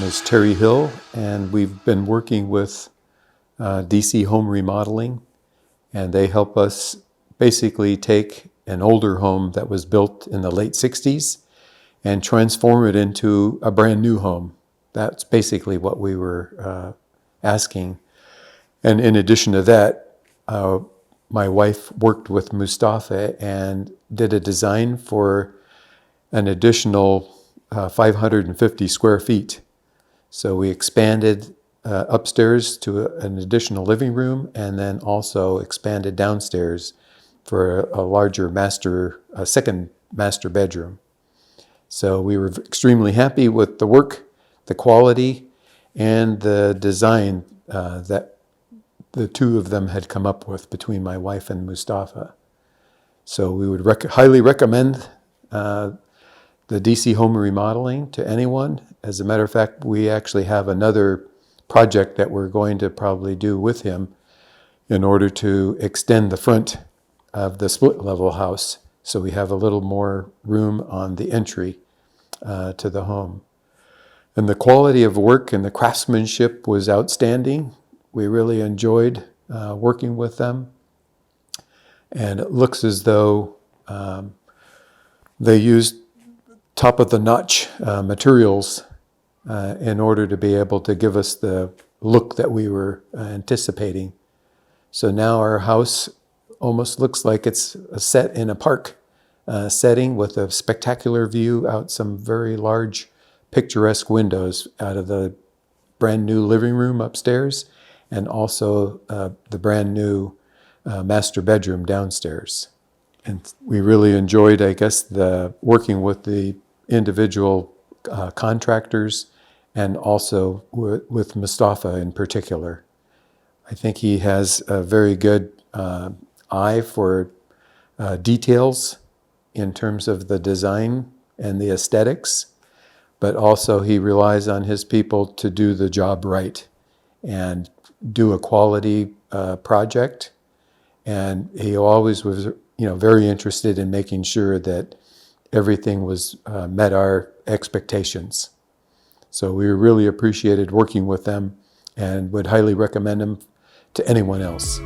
is Terry Hill, and we've been working with DC Home Remodeling, and they help us basically take an older home that was built in the late 60s and transform it into a brand new home. That's basically what we were asking. And in addition to that, my wife worked with Mustafa and did a design for an additional 550 square feet. So we expanded upstairs to an additional living room, and then also expanded downstairs for a larger second master bedroom. So we were extremely happy with the work, the quality, and the design that the two of them had come up with between my wife and Mustafa. So we would highly recommend the DC Home Remodeling to anyone. As a matter of fact, we actually have another project that we're going to probably do with him in order to extend the front of the split level house, so we have a little more room on the entry to the home. And the quality of work and the craftsmanship was outstanding. We really enjoyed working with them. And it looks as though they used top-of-the-notch materials in order to be able to give us the look that we were anticipating. So now our house almost looks like it's set in a park setting with a spectacular view out some very large picturesque windows out of the brand new living room upstairs, and also the brand new master bedroom downstairs. And we really enjoyed, I guess, the working with the individual contractors, and also with Mustafa in particular. I think he has a very good eye for details in terms of the design and the aesthetics, but also he relies on his people to do the job right and do a quality project. And he always was, very interested in making sure that everything was met our expectations. So we really appreciated working with them and would highly recommend them to anyone else.